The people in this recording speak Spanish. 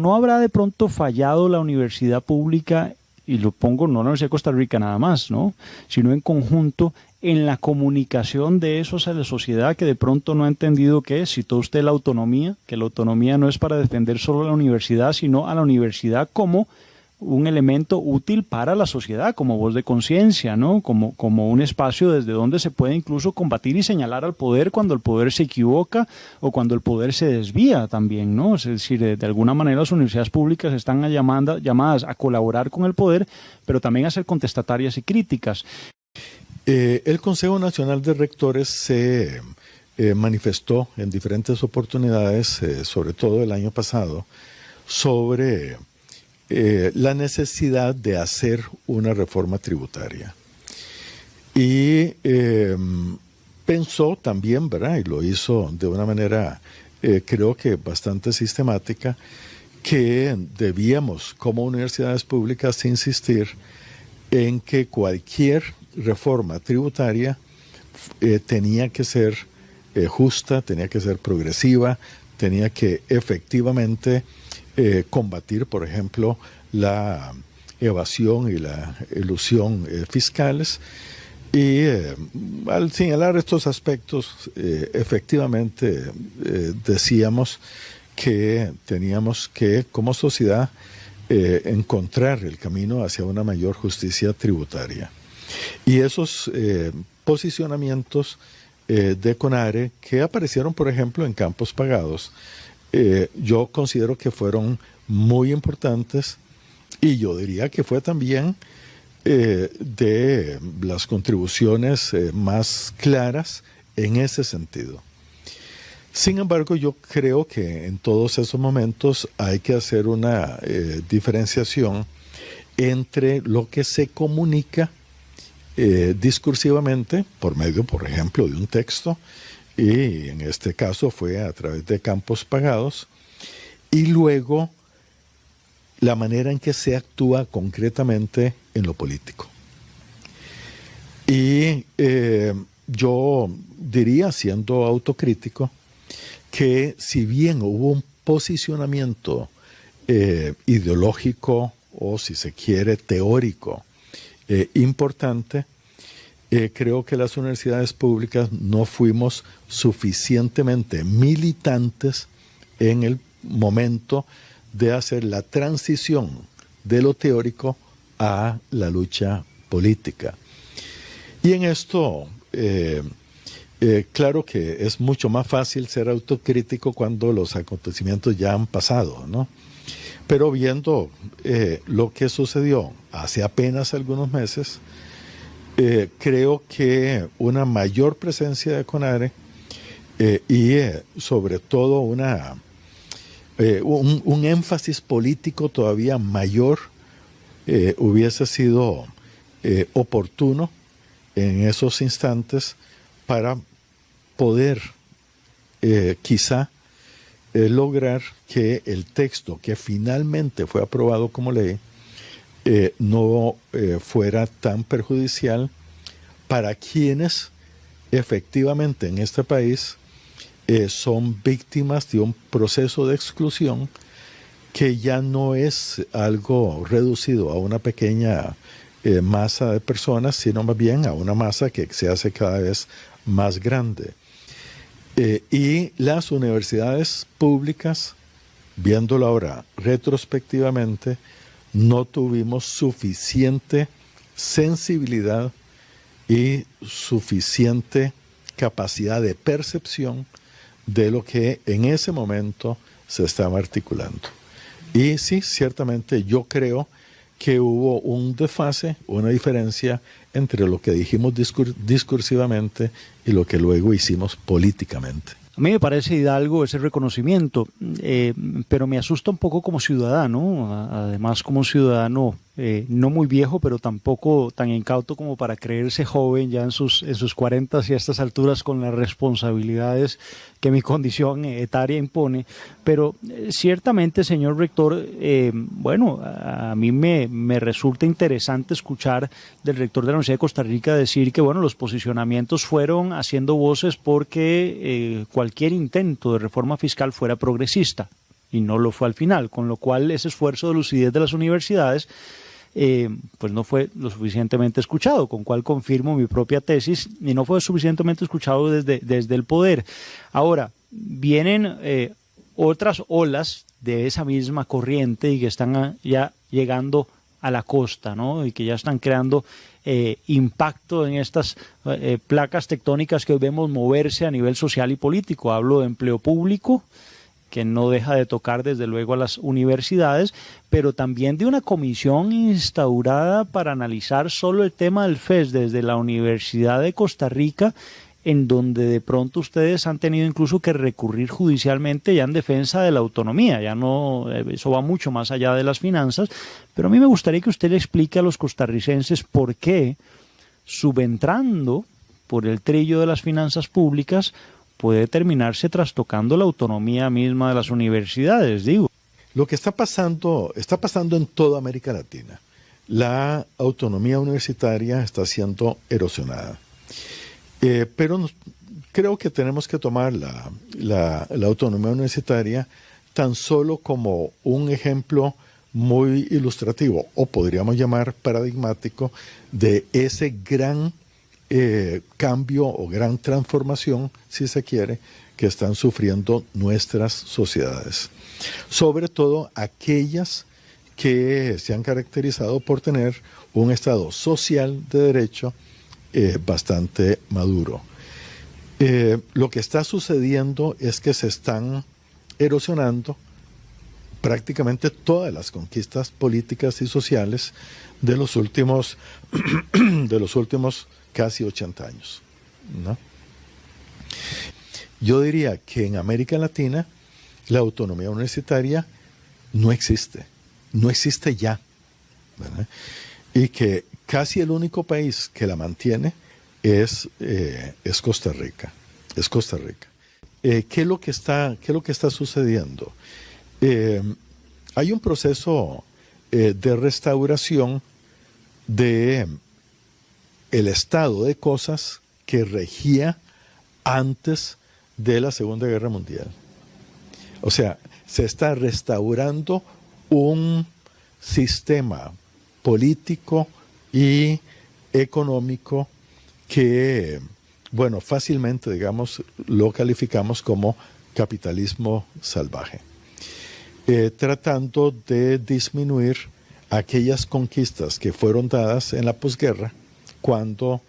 ¿No habrá de pronto fallado la universidad pública, y lo pongo no en la Universidad de Costa Rica nada más, ¿no?, sino en conjunto, en la comunicación de eso a la sociedad, que de pronto no ha entendido que citó usted la autonomía, que la autonomía no es para defender solo a la universidad, sino a la universidad como un elemento útil para la sociedad, como voz de conciencia, ¿no?, como un espacio desde donde se puede incluso combatir y señalar al poder cuando el poder se equivoca o cuando el poder se desvía también, ¿no? Es decir, de alguna manera las universidades públicas están llamadas a colaborar con el poder, pero también a ser contestatarias y críticas. El Consejo Nacional de Rectores se manifestó en diferentes oportunidades, sobre todo el año pasado, sobre la necesidad de hacer una reforma tributaria. Y pensó también, ¿verdad?, y lo hizo de una manera creo que bastante sistemática, que debíamos como universidades públicas insistir en que cualquier reforma tributaria tenía que ser justa, tenía que ser progresiva, tenía que efectivamente combatir, por ejemplo, la evasión y la elusión fiscales. Y al señalar estos aspectos, efectivamente decíamos que teníamos que, como sociedad, encontrar el camino hacia una mayor justicia tributaria. Y esos posicionamientos de CONARE, que aparecieron, por ejemplo, en Campos Pagados, yo considero que fueron muy importantes, y yo diría que fue también de las contribuciones más claras en ese sentido. Sin embargo, yo creo que en todos esos momentos hay que hacer una diferenciación entre lo que se comunica discursivamente por medio, por ejemplo, de un texto, y en este caso fue a través de Campos Pagados, y luego la manera en que se actúa concretamente en lo político. Y yo diría, siendo autocrítico, que si bien hubo un posicionamiento ideológico o, si se quiere, teórico importante, creo que las universidades públicas no fuimos suficientemente militantes en el momento de hacer la transición de lo teórico a la lucha política. Y en esto, claro que es mucho más fácil ser autocrítico cuando los acontecimientos ya han pasado, ¿no? Pero viendo lo que sucedió hace apenas algunos meses, creo que una mayor presencia de CONARE y sobre todo un énfasis político todavía mayor hubiese sido oportuno en esos instantes para poder quizá lograr que el texto que finalmente fue aprobado como ley no fuera tan perjudicial para quienes efectivamente en este país son víctimas de un proceso de exclusión que ya no es algo reducido a una pequeña masa de personas, sino más bien a una masa que se hace cada vez más grande. Y las universidades públicas, viéndolo ahora retrospectivamente, no tuvimos suficiente sensibilidad y suficiente capacidad de percepción de lo que en ese momento se estaba articulando. Y sí, ciertamente yo creo que hubo un desfase, una diferencia entre lo que dijimos discursivamente y lo que luego hicimos políticamente. A mí me parece, Hidalgo, ese reconocimiento, pero me asusta un poco como ciudadano, además como ciudadano no muy viejo, pero tampoco tan incauto como para creerse joven ya en sus 40 y a estas alturas con las responsabilidades que mi condición etaria impone. Pero ciertamente, señor rector, bueno, a mí me resulta interesante escuchar del rector de la Universidad de Costa Rica decir que, bueno, los posicionamientos fueron haciendo voces porque cualquier intento de reforma fiscal fuera progresista. y no lo fue al final, con lo cual ese esfuerzo de lucidez de las universidades pues no fue lo suficientemente escuchado, con cual confirmo mi propia tesis, y no fue suficientemente escuchado desde el poder. Ahora, vienen otras olas de esa misma corriente y que están ya llegando a la costa, ¿no? Y que ya están creando impacto en estas placas tectónicas que hoy vemos moverse a nivel social y político. Hablo de empleo público, que no deja de tocar desde luego a las universidades, pero también de una comisión instaurada para analizar solo el tema del FES desde la Universidad de Costa Rica, en donde de pronto ustedes han tenido incluso que recurrir judicialmente ya en defensa de la autonomía. Ya no, eso va mucho más allá de las finanzas, pero a mí me gustaría que usted le explique a los costarricenses por qué, subentrando por el trillo de las finanzas públicas, puede terminarse trastocando la autonomía misma de las universidades, digo. Lo que está pasando en toda América Latina. La autonomía universitaria está siendo erosionada. Pero creo que tenemos que tomar la autonomía universitaria tan solo como un ejemplo muy ilustrativo, o podríamos llamar paradigmático, de ese gran cambio o gran transformación, si se quiere, que están sufriendo nuestras sociedades. Sobre todo aquellas que se han caracterizado por tener un Estado social de derecho bastante maduro. Lo que está sucediendo es que se están erosionando prácticamente todas las conquistas políticas y sociales de los últimos casi 80 años, ¿no? Yo diría que en América Latina la autonomía universitaria no existe ya, ¿verdad? Y que casi el único país que la mantiene es Costa Rica. ¿Qué es lo que está sucediendo? Hay un proceso de restauración de el estado de cosas que regía antes de la Segunda Guerra Mundial. O sea, se está restaurando un sistema político y económico que, bueno, fácilmente, digamos, lo calificamos como capitalismo salvaje, tratando de disminuir aquellas conquistas que fueron dadas en la posguerra, cuando